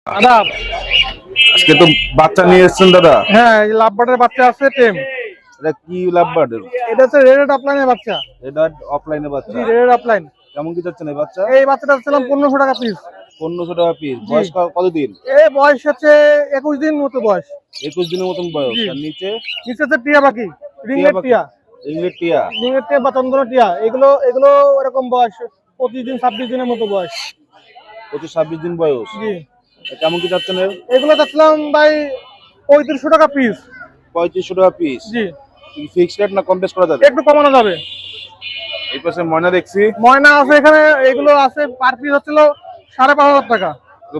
দাদা আজকে তো বাচ্চা নিয়ে এসেছেন দাদা। হ্যাঁ, এই লাভবার্ডের বাচ্চা আছে টেম। এটা কি লাভবার্ড? এটা হচ্ছে রেড অফলাইনের বাচ্চা। এটা অফলাইনে বাচ্চা। জি, রেড অফলাইন। কেমন কি যাচ্ছে এই বাচ্চা? এই বাচ্চাটা ছিলাম 1500 টাকা পিস। 1500 টাকা পিস। বয়স কতদিন? এই বয়স হচ্ছে 21 দিন মতো বয়স। 21 দিনের মতন বয়স। আর নিচে হচ্ছে টিয়া পাখি, রিংনেট টিয়া। ইংলিশ টিয়া। রিংনেট টিয়া বা চন্দনা টিয়া। এগুলো এরকম বয়স 25 দিন 26 দিনের মতো বয়স। 25-26 দিন বয়স। জি। কেমন কি যাচ্ছেন? এগুলো যাচ্ছিলাম ভাই 3500 টাকা পিস। 3500 টাকা পিস। জি। ফিক্সড রেট না কম বেশ করা যাবে? একটু কমানো যাবে। এই পাশে ময়না দেখছি। ময়না আছে এখানে, এগুলো আছে পার পিস হচ্ছিল 5500 টাকা।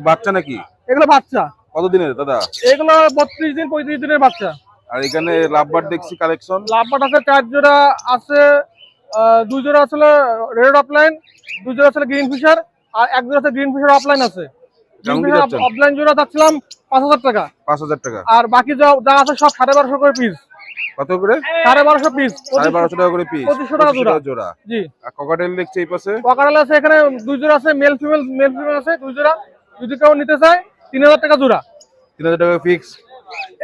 বাচ্চা নাকি? এগুলো বাচ্চা। কত দিনের দাদা? এগুলো 32 দিন 35 দিনের বাচ্চা। আর এখানে লাভবার্ড দেখছি কালেকশন। লাভবার্ড আছে 4 জোড়া আছে, 2 জোড়া আসলে রেড অফলাইন, 2 জোড়া আছে গ্রিন ফিশার, আর 1 জোড়া আছে গ্রিন ফিশার অফলাইন আছে। অফলাইন জোড়া যাচ্ছিলাম 5000 টাকা। 5000 টাকা। আর বাকি যা আছে সব 1250 করে পিস। কত করে? 1250 পিস। 1250 টাকা করে পিস। 2500 টাকা জোড়া। জি। আর ককাটেল দেখছি এই পাশে। ককাটেল আছে এখানে 2 জোড়া আছে, মেল ফিমেল আছে 2 জোড়া। যদি কেউ নিতে চায় 3000 টাকা জোড়া। 3000 টাকা ফিক্স।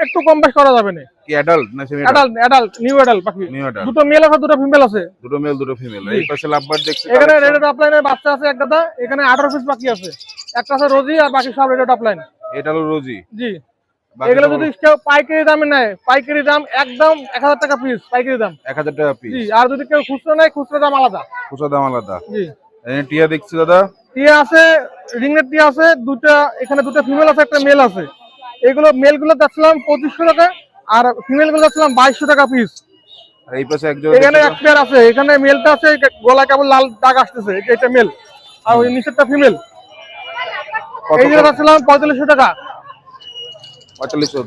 একটু কম বেশ করা যাবে না। কি অ্যাডাল্ট না সেমি অ্যাডাল্ট নিউ অ্যাডাল্ট পাখি। দুটো মেল আছে, দুটো ফিমেল আছে। দুটো মেল দুটো ফিমেল। এই পাশে লাভবার্ড দেখছি। এখানে রেড অফলাইনের বাচ্চা আছে এক দাদা। এখানে 18 পিস বাকি আছে। একটা আছে রোজি আর বাকি সব রেড অফলাইন। এটা হলো রোজি। জি। এগুলো যদি কেউ পাইকারি দামে নেয়, পাইকারি দাম একদম 1000 টাকা পিস, পাইকারি দাম 1000 টাকা পিস। জি। আর যদি কেউ খুচরো নেয়, খুচরো দাম আলাদা। খুচরা দাম আলাদা। জি। এই টিয়া দেখছি দাদা। টিয়া আছে, রিংনেট টিয়া আছে দুটো। এখানে দুটো ফিমেল আছে, একটা মেল আছে। এগুলো মেলগুলো যাচ্ছিলাম 2500 টাকা, আর ফিমেল গুলো যাচ্ছিলাম 2200 টাকা পিস। আর এই পাশে একজন এখানে এক পেয়ার আছে। এখানে মেলটা আছে, গলায় কেবল লাল দাগ আসতেছে, এটা মেল। আর ওই নিচেরটা ফিমেল। এই যে যাচ্ছিলাম 4500 টাকা। 4500।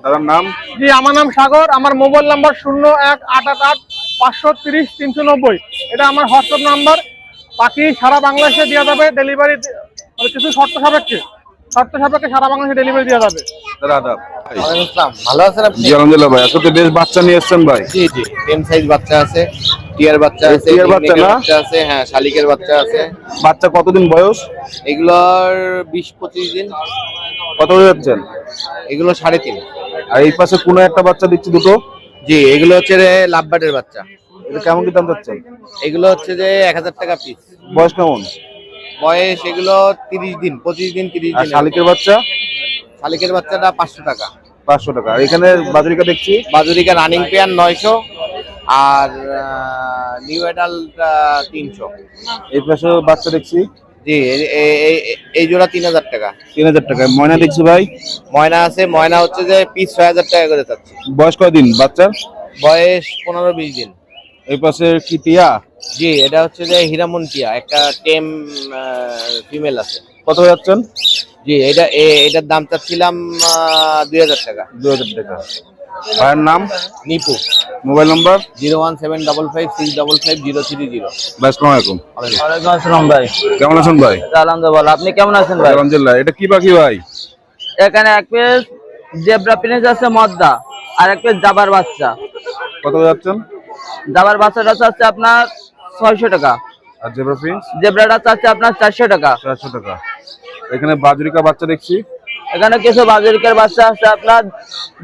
দাদার নাম? জি, আমার নাম সাগর। আমার মোবাইল নাম্বার 01888 530 390। এটা আমার হোয়াটসঅ্যাপ নাম্বার। বাকি সারা বাংলাদেশে দেওয়া যাবে ডেলিভারি, কিছু শর্ত সাপেক্ষে সারা বাংলাদেশে ডেলিভারি দেওয়া যাবে। দাদা ভালো আছেন আপনি? জি আলহামদুলিল্লাহ ভাই। আসলে বেশ বাচ্চা নিয়ে এসেছেন ভাই। জি জি, টেম সাইজ বাচ্চা আছে, টিয়ার বাচ্চা আছে, টিয়ার বাচ্চা না? বাচ্চা আছে, হ্যাঁ শালিকের বাচ্চা আছে। বাচ্চা কতদিন বয়স? এগুলোর 20-25 দিন। কত হয়ে যাচ্ছেন? এগুলো 3.5। আর এই পাশে কোনো একটা বাচ্চা দিচ্ছি দুটো। জি, এগুলো হচ্ছে যে লাভবার্ডের বাচ্চা। এটা কেমন কি দাম যাচ্ছেন? এগুলো হচ্ছে যে 1000 টাকা পিস। বয়স কেমন? বয়স এগুলো 30 দিন, 25 দিন, 30 আর দিন। শালিকের বাচ্চা? শালিকের বাচ্চাটা 500 টাকা। 500 টাকা। আর এখানে বাজরিকা দেখছি। বাজুরিকা রানিং পেয়ার 900, আর নিউ অ্যাডাল্ট 300। এই পাশে বাচ্চা দেখছি। জি, এই জোড়া 3000 টাকা। 3000 টাকা। ময়না দেখছি ভাই। ময়না আছে, ময়না হচ্ছে যে পিস 6000 টাকা করে যাচ্ছে। বয়স কয়দিন বাচ্চার? বয়স 15-20 দিন। এই পাশে কি টিয়া? জি, এটা হচ্ছে যে হীরামন টিয়া, একটা টেম ফিমেল আছে। কত হয়ে যাচ্ছেন? জি, এটার দাম চাচ্ছিলাম 2000 টাকা। 2000 টাকা। ভাইয়ের নাম? নিপু। Mobile number? 01755503030। ভাই আসসালামু আলাইকুম। ওয়ালাইকুম আসসালাম ভাই। কেমন আছেন ভাই? আলহামদুলিল্লাহ, আপনি কেমন আছেন ভাই? আলহামদুলিল্লাহ। এটা কি পাখি ভাই? এখানে এক পিস জেব্রা প্রিন্স আছে মদ্দা, আর এক পিস জাবার বাচ্চা। কত হয়ে যাচ্ছেন? জাবার বাচ্চাটা চাচ্ছে আপনার 600 টাকা। আর জেব্রা প্রিন্স? জেব্রাটা চাচ্ছে আপনার 400 টাকা। 400 টাকা। এখানে বাজরিকা বাচ্চা দেখছি। এখানে কিছু বাজরিকার বাচ্চা আছে আপনার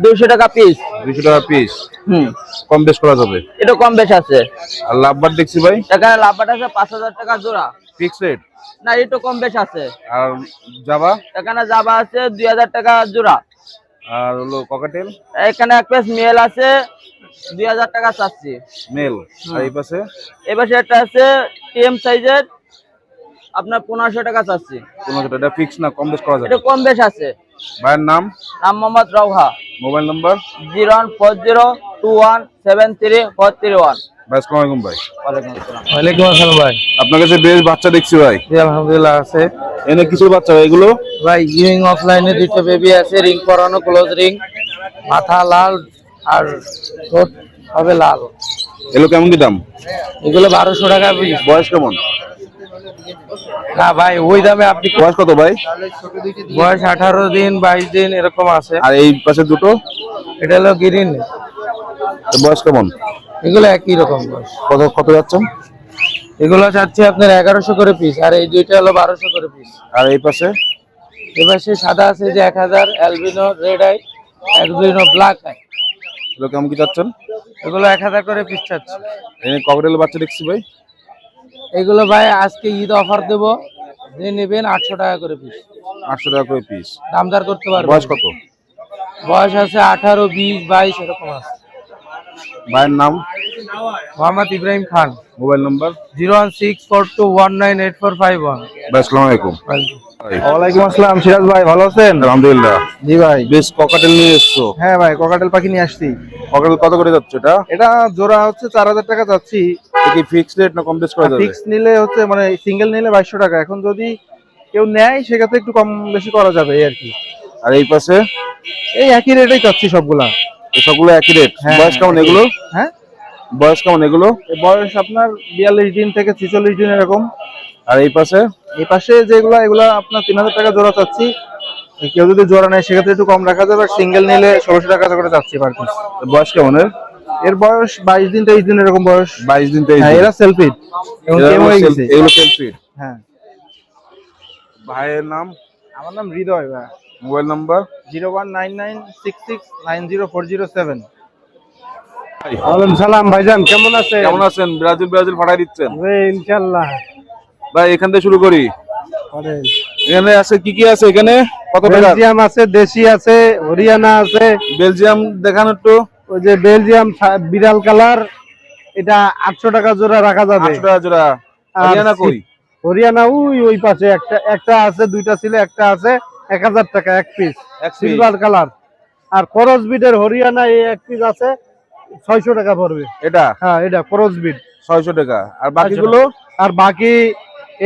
200 টাকা পিস। 200 টাকা পিস। হুম, কম বেশ করা যাবে। একটু কম বেশ আছে। আর লাভবার্ড দেখছি ভাই। এখানে লাভবাট আছে 5000 টাকা জোড়া। Fix rate? না, একটু কম বেশ আছে। আর জাবা? এখানে জাবা আছে 2000 টাকা জোড়া। আর হলো ককাটেল? এখানে এক পিস মেল আছে 2000 টাকা চাচ্ছি মেল। আর এই পাশে? এবার একটা আছে টিএম সাইজের, আপনার 1500 টাকা চাচ্ছি। 1500 টাকা। এটা ফিক্স না কম বেশ করা যাবে? এটা কম বেশ আছে। ভাইয়ের নাম? নাম মোহাম্মদ রওহা। Mobile number? 01402173431। ভাই আসসালামু আলাইকুম ভাই। ওয়ালাইকুম আসসালাম। ওয়ালাইকুম আসসালাম ভাই। আপনার কাছে বেশ বাচ্চা দেখছি ভাই। জি আলহামদুলিল্লাহ আছে। এনে কিছু বাচ্চা ভাই এগুলো? ভাই ইউইং অফলাইনে দুটো বেবি আছে, রিং পরানো, ক্লোজ রিং, মাথা লাল আর ঠোঁট হবে লাল। এগুলো কেমন কি দাম? এগুলো 1200 টাকা পিস। বয়স কেমন? না ভাই, ওই দামে আপনি। বয়স কত ভাই? বয়স 18 দিন 22 দিন এরকম আছে। আর এই পাশে দুটো? এটা হলো গ্রিন। বয়স কেমন? এগুলো একই রকম বয়স। কত যাচ্ছেন? এগুলো চাচ্ছি আপনার 1100 করে পিস, আর এই দুইটা হলো 1200 করে পিস। আর এই পাশে? এবার সে সাদা আছে যে 1000, albino red eye, albino black eye. এগুলো কেমন কি যাচ্ছেন? এগুলো 1000 করে পিস চাচ্ছি। এখানে ককটেল বাচ্চা দেখছি ভাই, এগুলো ভাই আজকে ঈদ অফার দেব, যে নেবেন 800 টাকা করে পিস। 800 টাকা করে পিস। দামদার করতে পারবেন। বয়স কত? বয়স আছে 18, 20, 22 এরকম আছে। ভাইয়ের নাম? মোহাম্মদ ইব্রাহিম খান। Mobile number? 01642198451। ভাই আসসালামু আলাইকুম। ওয়ালাইকুম আসসালাম। সিরাজ ভাই ভালো আছেন? আলহামদুলিল্লাহ। জি ভাই। বেশ ককাটেল নিয়ে এসছো। হ্যাঁ ভাই, ককাটেল পাখি নিয়ে আসছি। ককাটেল কত করে যাচ্ছে এটা? এটা জোড়া হচ্ছে 4000 টাকা যাচ্ছি। এটা কি ফিক্সড রেট না কম বেশ করা যাবে? ফিক্স নিলে হচ্ছে মানে সিঙ্গেল নিলে 2200 টাকা। এখন যদি কেউ নেয় সেক্ষেত্রে একটু কম বেশি করা যাবে এই আর কি। আর এই পাশে? এই একই রেটেই চাচ্ছি সবগুলা। এই সবগুলো একই রেট। হ্যাঁ, বয়স কেমন এগুলো? হ্যাঁ, বয়স কেমন এগুলো? এই বয়স আপনার 42 দিন থেকে 46 দিন এরকম। আর এই পাশে? এই পাশে যেগুলা এগুলা আপনার 3000 টাকা জোড়া চাচ্ছি। কেউ যদি জোড়া নেয় সেক্ষেত্রে একটু কম রাখা যাবে। আর সিঙ্গেল নিলে 1600 টাকা করে চাচ্ছি পার পিস। বয়স কেমন এর? এর বয়স 22 দিন 23 দিন এরকম বয়স। 22 দিন 23 হ্যাঁ, দিন। এরা সেলফি এবং এরা টেম হয়ে গেছে। এগুলো সেলফি। হ্যাঁ। ভাইয়ের নাম? আমার নাম হৃদয় ভাই। Mobile number? 019966904007। ওয়ালাইকুম সালাম ভাইজান, কেমন আছেন? কেমন আছেন? ব্রাজিল পাঠাই দিচ্ছেন ইনশাআল্লাহ। ভাই, এখান থেকে শুরু করি। এখানে আছে কি কি আছে এখানে? কত টাকা? বেলজিয়াম আছে, দেশি আছে, হরিয়ানা আছে। বেলজিয়াম দেখান একটু। ওই যে বেলজিয়াম বিড়াল কালার, এটা 800 টাকা জোড়া রাখা যাবে। 800 টাকা জোড়া। হরিয়ানা কই? হরিয়ানা ওই পাশে একটা আছে, দুইটা ছিল, একটা আছে 1000 টাকা এক পিস, সিলভার কালার। আর ক্রস বিডের হরিয়ানা এই এক পিস আছে 600 টাকা পড়বে। এটা? হ্যাঁ, এটা ক্রস বিড 600 টাকা। আর বাকিগুলো? আর বাকি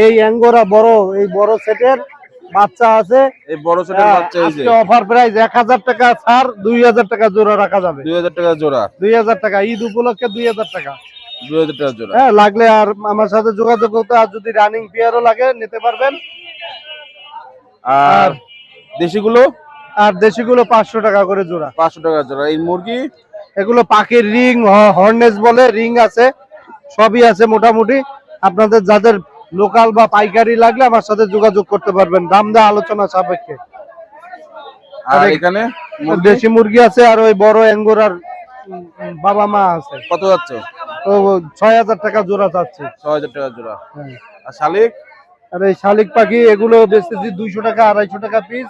এই অ্যাঙ্গোরা এই বড় সেটের বাচ্চা আছে। এই বড় সেটের বাচ্চা এই যে অফার প্রাইস 1000 টাকা ছাড়, 2000 টাকা জোড়া রাখা যাবে। 2000 টাকা জোড়া। 2000 টাকা ঈদ উপলক্ষে 2000 টাকা। 2000 টাকা জোড়া। হ্যাঁ, লাগলে আর আমার সাথে যোগাযোগ করতে, আর যদি রানিং পেয়ারও লাগে নিতে পারবেন। আর দেশিগুলো? আর দেশিগুলো 500 টাকা করে জোড়া। 500 টাকা জোড়া। এই মুরগি? এগুলো পাখির রিং, হর্নেস বলে, রিং আছে, সবই আছে মোটামুটি। আপনাদের যাদের লোকাল বা পাইকারি লাগলে আমার সাথে যোগাযোগ করতে পারবেন, দাম দা আলোচনা সাপেক্ষে। আর এখানে দেশি মুরগি আছে, আর ওই বড় অ্যাঙ্গোরার বাবা মা আছে। কত যাচ্ছে? ও 6000 টাকা জোড়া চাচ্ছে। 6000 টাকা জোড়া। আর শালিক? আর এই শালিক পাখি এগুলো বেচতেছি 200 টাকা, 250 টাকা পিস।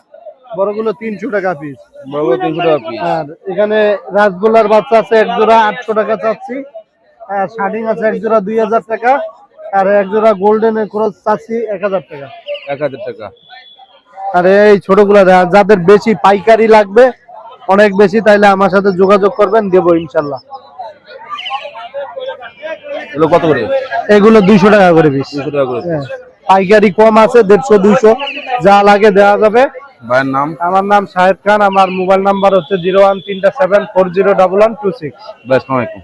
বড়গুলো 300 টাকা পিস। বড়গুলো 300 টাকা পিস। আর এখানে রাসগোল্লার বাচ্চা আছে এক জোড়া 800 টাকা চাচ্ছি। আর শার্টিং আছে এক জোড়া 2000 টাকা। আর এক জোড়া গোল্ডেনের ক্রস চাচ্ছি 1000 টাকা। 1000 টাকা। আর এই ছোটগুলা যাদের বেশি পাইকারি লাগবে, অনেক বেশি, তাইলে আমার সাথে যোগাযোগ করবেন, দেবো ইনশাল্লাহ। এগুলো কত করে? এগুলো 200 টাকা করে পিস। 200 টাকা করে। পাইকারি কম আছে, 150, 200 যা লাগে দেওয়া যাবে। ভাইয়ের নাম? আমার নাম শাহেদ খান। আমার মোবাইল নাম্বার হচ্ছে 01337401126। আসসালামু আলাইকুম।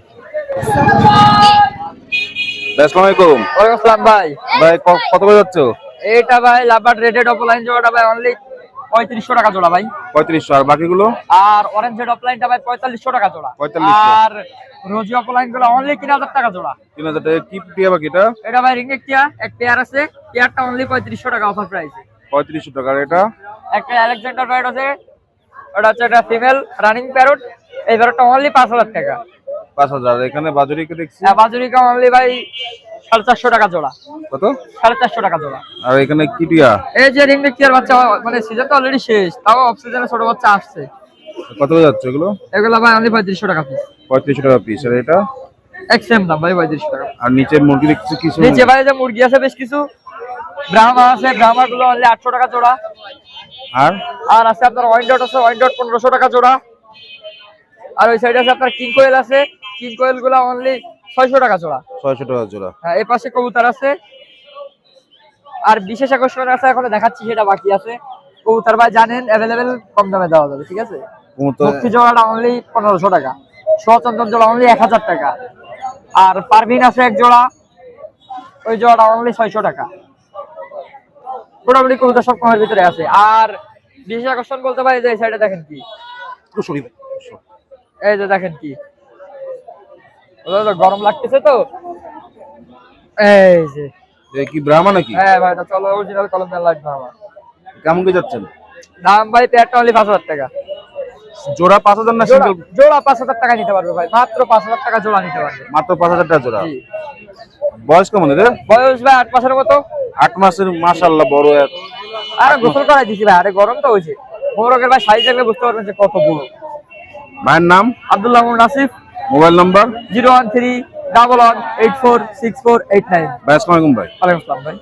আসসালামু আলাইকুম। ওয়ালাইকুম আসসালাম ভাই। ভাই কত করে যাচ্ছে? এটা ভাই লাভার রেডেড অফলাইন জোড়াটা ভাই অনলি 3500 টাকা জোড়া ভাই। 3500। আর বাকিগুলো? আর অরেঞ্জ রেড অফলাইনটা ভাই 4500 টাকা জোড়া। 4500। আর রোজি অফলাইন গুলো অনলি 3000 টাকা জোড়া। 3000 টাকা। কি টিয়া বাকিটা? এটা ভাই রিং টিয়া, এক পেয়ার আছে, পেয়ারটা অনলি 3500 টাকা অফার প্রাইসে। 3500 টাকা। আর এটা? একটা আলেকজান্ডার প্যারট আছে, ওটা হচ্ছে একটা ফিমেল রানিং প্যারট। এই প্যারটটা অনলি 5000 টাকা। 5000। এখানে বাজুরিকে দেখছি। হ্যাঁ, বাজুরিকা অনলি ভাই 450 টাকা জোড়া। কত? 450 টাকা জোড়া। আর এখানে কি টিয়া? এই যে রিং টিয়ার বাচ্চা, মানে সিজন তো অলরেডি শেষ, তাও অফ সিজনে ছোট বাচ্চা আসছে। কত করে যাচ্ছে এগুলো? এগুলো ভাই অনলি 3500 টাকা পিস। 3500 টাকা পিস। আর এটা? এক সেম দাম ভাই, 3500 টাকা। আর নিচে মুরগি দেখছি কিছু? নিচে ভাই যে মুরগি আছে বেশ কিছু, ব্রাহ্মা আছে, ব্রাহ্মা গুলো অনলি 800 টাকা জোড়া। আর আর আছে আপনার ওয়াইনডট আছে, ওয়াইনডট 1500 টাকা জোড়া। আর ওই সাইডে আছে আপনার কিং কোয়েল আছে, কিং কোয়েল গুলো অনলি 600 টাকা জোড়া। 600 টাকা জোড়া। হ্যাঁ, এই পাশে কবুতর আছে। আর বিশেষ আকর্ষণ আছে, এখন দেখাচ্ছি, সেটা বাকি আছে। কবুতর ভাই জানেন অ্যাভেলেবেল কম দামে দেওয়া যাবে, ঠিক আছে। মুক্তি জোড়াটা অনলি 1500 টাকা। সচন্দন জোড়া অনলি 1000 টাকা। আর পারভিন আছে এক জোড়া, ওই জোড়াটা অনলি 600 টাকা। মোটামুটি কবুতর সব কমের ভিতরে আছে। আর বিশেষ আকর্ষণ বলতে পারি যে এই সাইডে দেখেন কি, এই যে দেখেন কি, গরম লাগতেছে তো, এই যে কি ব্রাহ্মা নাকি? হ্যাঁ ভাই, এটা চলো অরিজিনাল কলম্বিয়ান লাইট ব্রাহ্মা। কেমন কি যাচ্ছেন? দাম ভাই পেয়ারটা অনলি 5,000 টাকা। জোড়া 5,000 না জোড়া সিঙ্গেল? জোড়া 5,000 টাকা নিতে পারবে ভাই, মাত্র 5,000 টাকা জোড়া নিতে পারবে। মাত্র 5,000 টাকা জোড়া। জি। বয়স কেমন এদের? বয়স ভাই 8 মাসের মতো। 8 মাসের, মাশাআল্লাহ বড় এক। আরে গোসল করাই দিছি ভাই, আরে গরম তো হয়েছে। মোরগের ভাই সাইজ দেখলে বুঝতে পারবেন যে কত বড়। ভাইয়ের নাম? Abdullah moon Nasif. Mobile number? 01311846489। ভাই আসসালামু আলাইকুম ভাই। ওয়ালাইকুম আসসালাম ভাই।